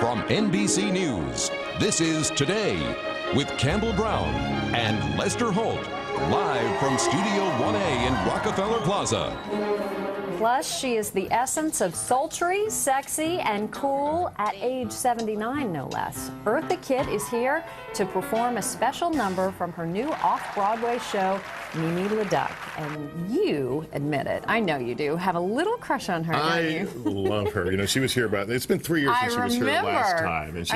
From NBC News, this is Today with Campbell Brown and Lester Holt, live from Studio 1A in Rockefeller Plaza. Plus, she is the essence of sultry, sexy, and cool at age 79, no less. Eartha Kitt is here to perform a special number from her new off-Broadway show, Mimi Leduc. And you admit it, I know you do, have a little crush on her, don't you? I love her. You know, she was here it's been 3 years since she was here last time. And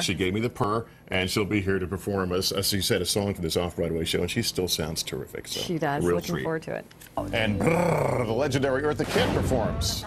she gave me the purr, and she'll be here to perform, as you said, a song for this off-Broadway show, and she still sounds terrific. So she does. Looking forward to it. And the legendary Eartha Kitt performs.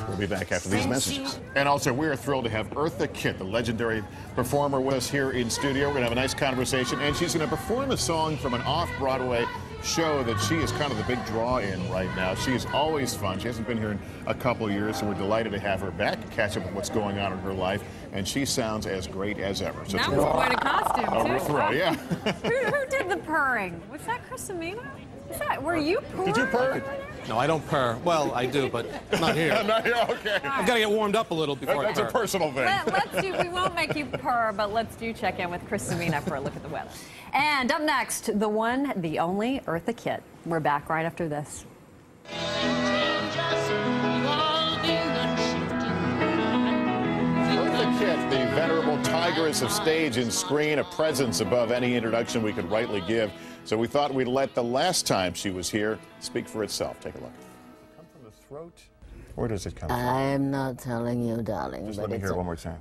We'll be back after these messages. And also, we are thrilled to have Eartha Kitt, the legendary performer, with us here in studio. We're going to have a nice conversation, and she's going to perform a song from an off-Broadway show that she is kind of the big draw in right now. She is always fun. She hasn't been here in a couple of years, so we're delighted to have her back to catch up with what's going on in her life, and she sounds as great as ever. So that was quite a costume, too. We're thrilled, yeah. Who did the purring? Was that Christamina? Were you purring? Did you purr? No, I don't purr. Well, I do, but not here. Not here, okay. I've got to get warmed up a little before I purr. That's a personal thing. We won't make you purr, but let's check in with Christamina for a look at the weather. And up next, the one, the only Eartha Kitt. We're back right after this. Eartha Kitt, the venerable tigress of stage and screen, a presence above any introduction we could rightly give. So we thought we'd let the last time she was here speak for itself. Take a look. Does it come from the throat? Where does it come from? I'm not telling you, darling. Just let me hear it one more time.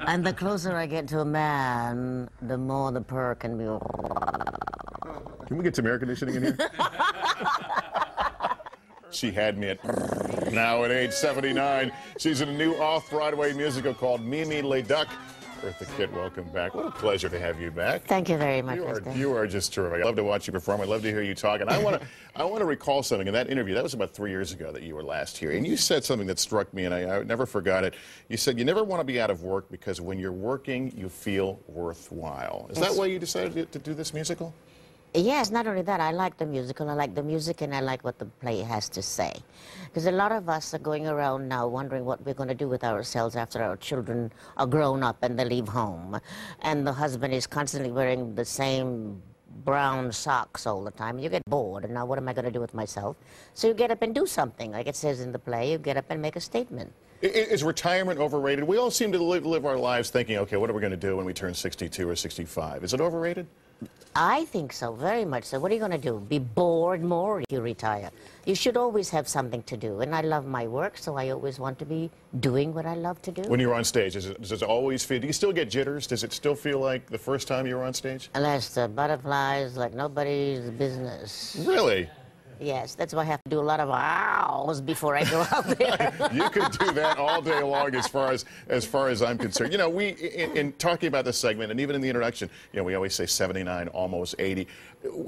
And the closer I get to a man, the more the purr can be. Can we get some air conditioning in here? She had me at now at age 79. She's in a new off-Broadway musical called Mimi Leduc. Eartha Kitt, welcome back. What a pleasure to have you back. Thank you very much, You are just terrific. I love to watch you perform. I love to hear you talk. And I want to recall something in that interview. That was about 3 years ago that you were last here. And you said something that struck me, and I never forgot it. You said you never want to be out of work because when you're working, you feel worthwhile. Is that why you decided to do this musical? Yes, not only that, I like the musical. I like the music, and I like what the play has to say. Because a lot of us are going around now wondering what we're going to do with ourselves after our children are grown up and they leave home. And the husband is constantly wearing the same brown socks all the time. You get bored, and now what am I going to do with myself? So you get up and do something. Like it says in the play, you get up and make a statement. Is retirement overrated? We all seem to live our lives thinking, okay, what are we going to do when we turn 62 or 65? Is it overrated? I think so, very much so. What are you going to do? Be bored more if you retire? You should always have something to do. And I love my work, so I always want to be doing what I love to do. When you're on stage, does it always feel, do you still get jitters? Does it still feel like the first time you were on stage? Lester, butterflies like nobody's business. Really? Yes, that's why I have to do a lot of ows before I go out there. You could do that all day long as far as I'm concerned. You know, we, in talking about this segment, and even in the introduction, you know, we always say 79, almost 80.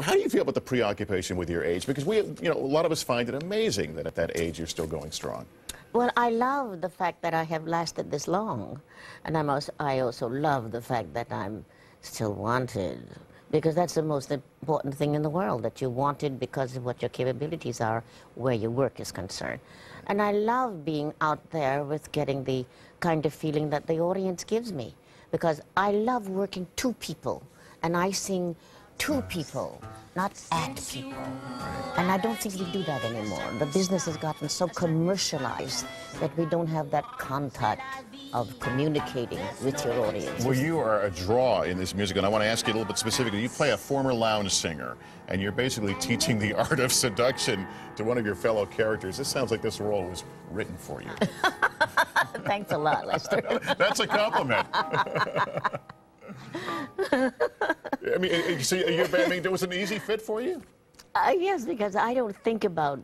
How do you feel about the preoccupation with your age? Because we, you know, a lot of us find it amazing that at that age you're still going strong. Well, I love the fact that I have lasted this long. And I also love the fact that I'm still wanted. Because that's the most important thing in the world, that you're wanted because of what your capabilities are, where your work is concerned. And I love being out there with getting the kind of feeling that the audience gives me. Because I love working to people, and I sing to people, not at people. And I don't think we do that anymore. The business has gotten so commercialized that we don't have that contact of communicating with your audience. Well, you are a draw in this musical, and I want to ask you a little bit specifically. You play a former lounge singer, and you're basically teaching the art of seduction to one of your fellow characters. This sounds like this role was written for you. Thanks a lot, Lester. That's a compliment. I mean, so it was an easy fit for you? Yes, because I don't think about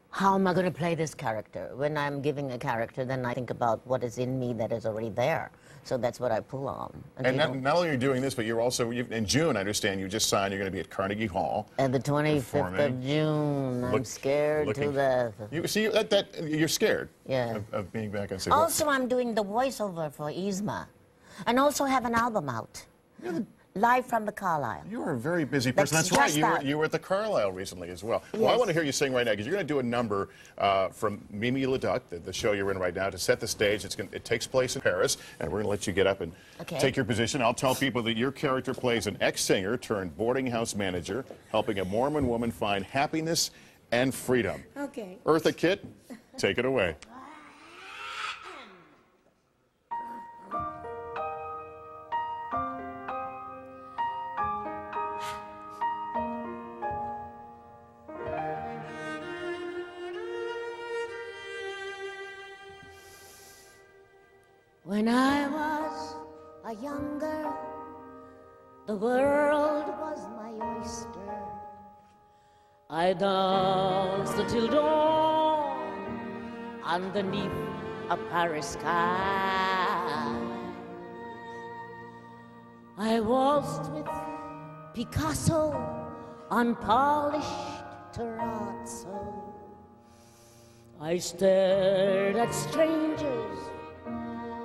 how am I going to play this character. When I'm giving a character, then I think about what is in me that is already there. So that's what I pull on. And not only are you doing this, but you're also, in June, I understand, you just signed, you're going to be at Carnegie Hall. And the 25th of June, I'm scared to death. You're scared of being back on stage. Also, I'm doing the voiceover for Yzma. And also have an album out. live from the Carlisle. You are a very busy person. That's right. You were at the Carlisle recently as well. Yes. Well, I want to hear you sing right now because you're going to do a number from Mimi Leduc, the show you're in right now, to set the stage. It takes place in Paris, and we're going to let you get up and take your position. I'll tell people that your character plays an ex-singer turned boarding house manager, helping a Mormon woman find happiness and freedom. Okay. Eartha Kitt, take it away. When I was a young girl, the world was my oyster. I danced till dawn underneath a Paris sky. I waltzed with Picasso on polished terrazzo. I stared at strangers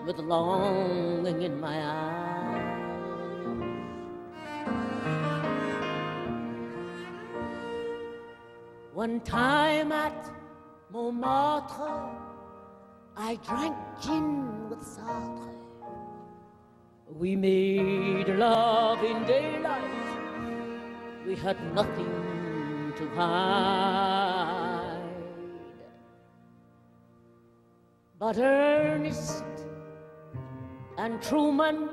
with longing in my eyes. One time at Montmartre, I drank gin with Sartre. We made love in daylight. We had nothing to hide. But Ernest and Truman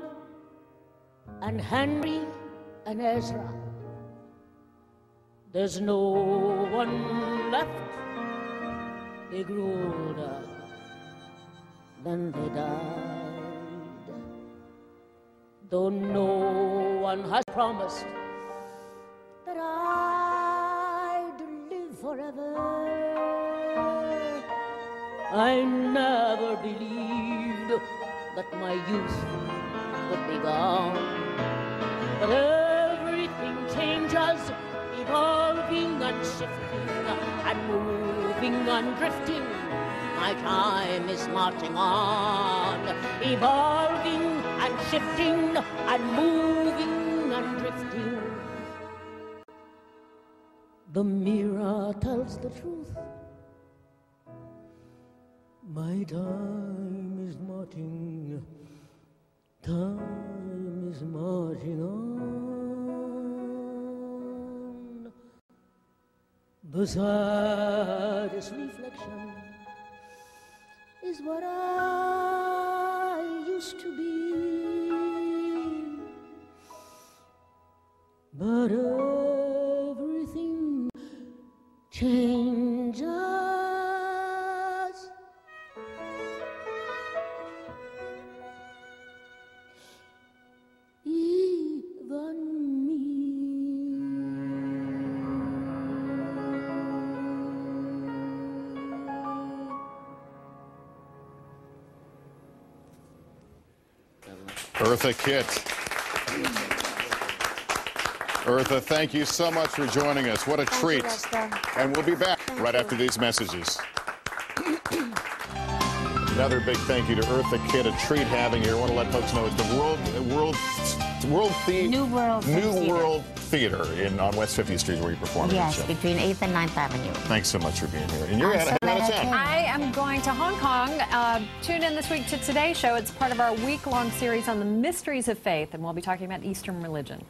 and Henry and Ezra, there's no one left. They grew older, then they died. Though no one has promised that I'd live forever, I never believed that my youth would be gone. But everything changes, evolving and shifting, and moving and drifting. My time is marching on, evolving and shifting, and moving and drifting. The mirror tells the truth. My time is marching, time is marching on. The saddest reflection is what I used to be, but everything changes. Eartha Kitt. Eartha, thank you so much for joining us. What a treat. And we'll be back right after these messages. Another big thank you to Eartha Kitt. A treat having you. I want to let folks know it's the New World Theater on West 50th Street where you perform. Yes, between 8th and 9th Avenue. Thanks so much for being here. And you're out of town. I am going to Hong Kong. Tune in this week to Today's Show. It's part of our week-long series on the mysteries of faith, and we'll be talking about Eastern religion.